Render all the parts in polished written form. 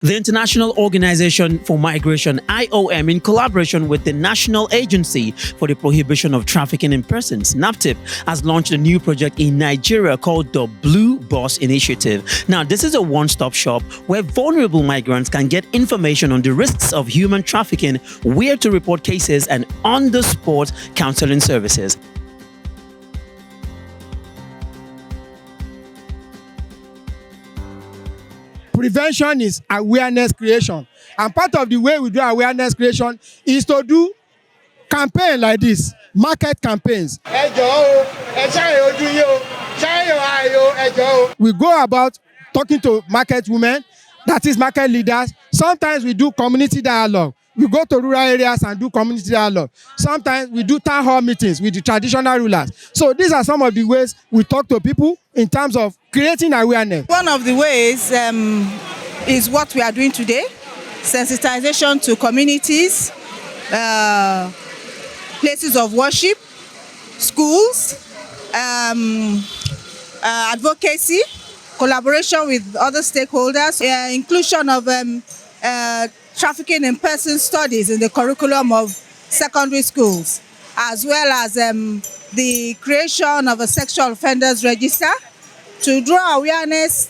The International Organization for Migration, IOM, in collaboration with the National Agency for the Prohibition of Trafficking in Persons, NAPTIP, has launched a new project in Nigeria called the Blue Bus Initiative. Now, this is a one-stop shop where vulnerable migrants can get information on the risks of human trafficking, where to report cases, and on-the-spot counseling services. Prevention is awareness creation, and part of the way we do awareness creation is to do campaign like this, market campaigns. We go about talking to market women, that is market leaders. Sometimes we do community dialogue. We go to rural areas and do community dialogue. Sometimes we do town hall meetings with the traditional rulers. So these are some of the ways we talk to people in terms of creating awareness. One of the ways is what we are doing today, sensitization to communities, places of worship, schools, advocacy, collaboration with other stakeholders, inclusion of trafficking in person studies in the curriculum of secondary schools, as well as the creation of a sexual offenders register to draw awareness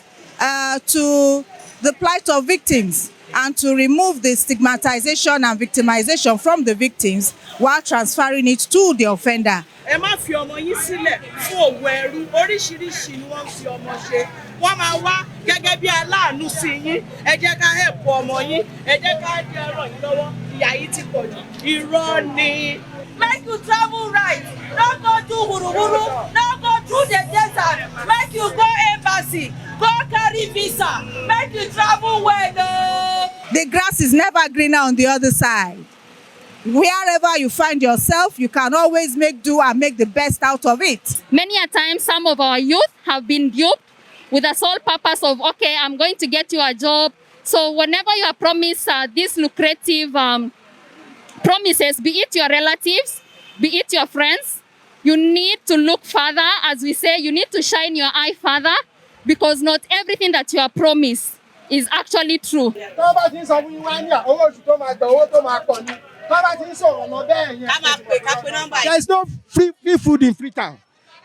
to the plight of victims and to remove the stigmatization and victimization from the victims while transferring it to the offender. Ẹ má fi ọmọ yín sílẹ̀ fún òwò ẹrú, oríṣiríṣi ni wọ́n fi ọmọ ṣe. Wọ́n máa wá gẹ́gẹ́ bí aláàánú sí yín. Ẹ jẹ́ ká help ọmọ yín. Ẹ jẹ́ ká dí ọ̀rọ̀ yín lọ́wọ́. Ìyà yìí ti pọ̀ jù. Irọ́ ni. Make you travel right. Don't go do wuruwuru. Don't go through the desert. Make you go embassy. Go carry visa. Make you travel well. The grass is never greener on the other side. Wherever you find yourself, you can always make do and make the best out of it. Many a time, some of our youth have been duped with the sole purpose of, okay, I'm going to get you a job. So whenever you are promised these lucrative promises, be it your relatives, be it your friends, you need to look further. As we say, you need to shine your eye further, because not everything that you are promised is actually true. There is no free food in Freetown.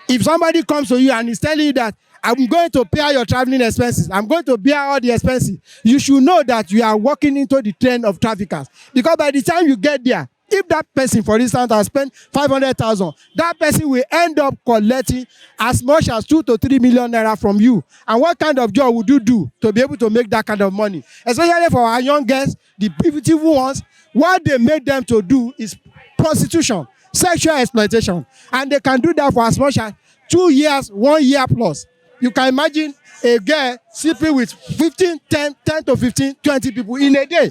If somebody comes to you and is telling you that I'm going to pay your traveling expenses, I'm going to bear all the expenses, you should know that you are walking into the trend of traffickers. Because by the time you get there, if that person, for instance, has spent 500,000, that person will end up collecting as much as 2 to 3 million naira from you. And what kind of job would you do to be able to make that kind of money? Especially for our young girls, the beautiful ones, what they make them to do is prostitution, sexual exploitation. And they can do that for as much as 2 years, 1 year plus. You can imagine a girl sleeping with 10 to 15, 20 people in a day.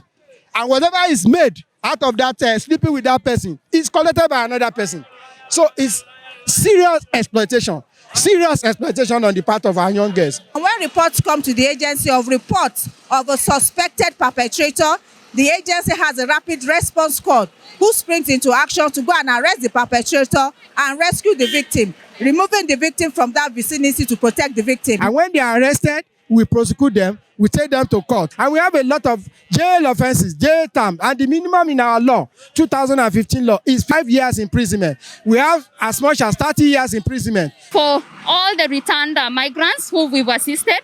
And whatever is made out of that sleeping with that person is collected by another person. So it's serious exploitation on the part of our young girls. And when reports come to the agency of reports of a suspected perpetrator, the agency has a rapid response squad who springs into action to go and arrest the perpetrator and rescue the victim, removing the victim from that vicinity to protect the victim. And when they are arrested, we prosecute them, we take them to court. And we have a lot of jail offenses, jail term, and the minimum in our law, 2015 law, is 5 years imprisonment. We have as much as 30 years imprisonment. For all the returned migrants who we've assisted,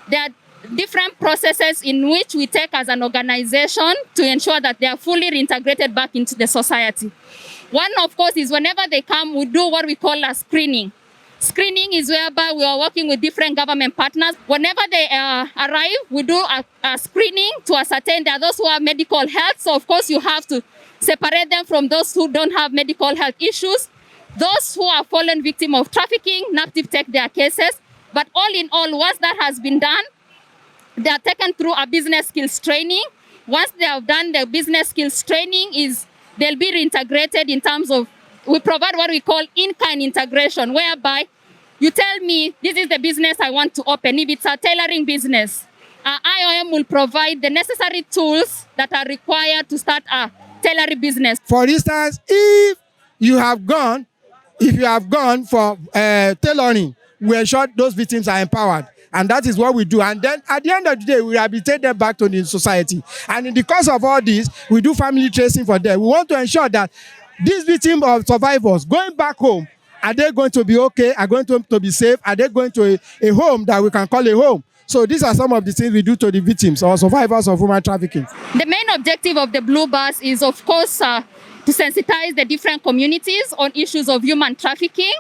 there are different processes in which we take as an organization to ensure that they are fully reintegrated back into the society. One, of course, is whenever they come, we do what we call a screening. Screening is whereby we are working with different government partners. Whenever they arrive, we do a screening to ascertain that those who have medical health. So, of course, you have to separate them from those who don't have medical health issues. Those who are fallen victim of trafficking, NAPTIP take their cases. But all in all, once that has been done, they are taken through a business skills training. Once they have done the business skills training, they'll be reintegrated in terms of, we provide what we call in-kind integration, whereby you tell me, this is the business I want to open. If it's a tailoring business, IOM will provide the necessary tools that are required to start a tailoring business. For instance, if you have gone for tailoring, we ensure those victims are empowered. And that is what we do. And then at the end of the day, we rehabilitate them back to the society. And in the course of all this, we do family tracing for them. We want to ensure that these victims of survivors going back home, are they going to be okay? Are going to be safe? Are they going to a home that we can call a home? So these are some of the things we do to the victims or survivors of human trafficking. The main objective of the Blue Bus is, of course, to sensitize the different communities on issues of human trafficking,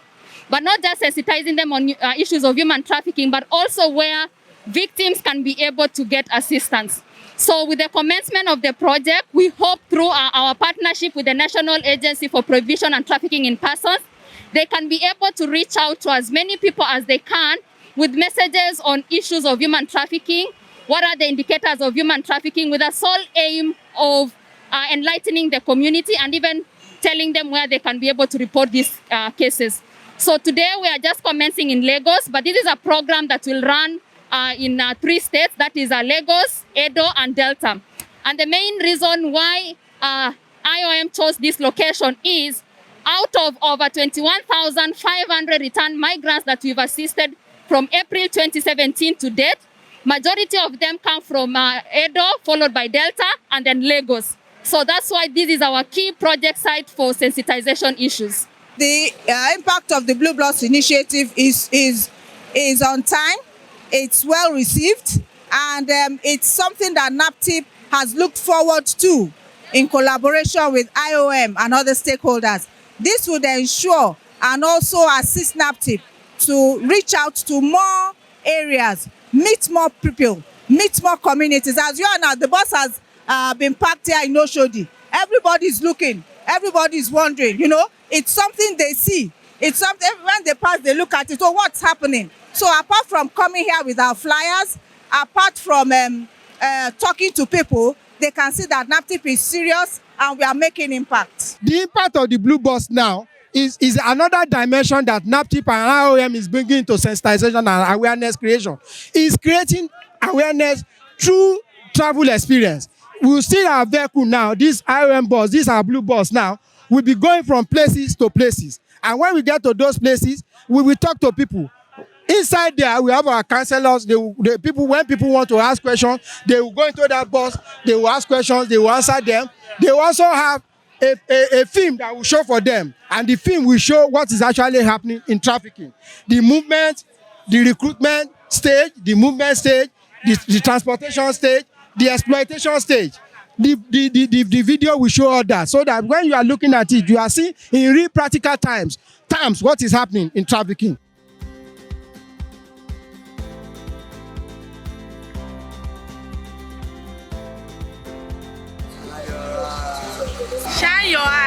but not just sensitizing them on issues of human trafficking, but also where victims can be able to get assistance. So with the commencement of the project, we hope through our partnership with the National Agency for Prohibition and Trafficking in Persons, they can be able to reach out to as many people as they can with messages on issues of human trafficking. What are the indicators of human trafficking, with the sole aim of enlightening the community and even telling them where they can be able to report these cases. So today we are just commencing in Lagos, but this is a program that will run in 3 states, that is Lagos, Edo, and Delta. And the main reason why IOM chose this location is out of over 21,500 returned migrants that we've assisted from April 2017 to date, majority of them come from Edo, followed by Delta, and then Lagos. So that's why this is our key project site for sensitization issues. The impact of the Blue Bus initiative is on time, it's well received, and it's something that NAPTIP has looked forward to in collaboration with IOM and other stakeholders. This would ensure and also assist NAPTIP to reach out to more areas, meet more people, meet more communities. As you are now, the bus has been parked here in Oshodi. Everybody's looking, everybody's wondering, you know, it's something they see. It's something, when they pass, they look at it, oh, what's happening? So apart from coming here with our flyers, apart from talking to people, they can see that NAPTIP is serious and we are making impact. The impact of the Blue Bus now is another dimension that NAPTIP and IOM is bringing to sensitization and awareness creation. It's creating awareness through travel experience. We will see our vehicle now, this IOM bus, this our Blue Bus now, will be going from places to places. And when we get to those places, we will talk to people. Inside there, we have our counselors. When people want to ask questions, they will go into that bus, they will ask questions, they will answer them. They will also have a film that will show for them. And the film will show what is actually happening in trafficking. The movement, the recruitment stage, the movement stage, the transportation stage, the exploitation stage. The video will show all that, so that when you are looking at it, you are seeing in real practical terms what is happening in trafficking. Shine your eye.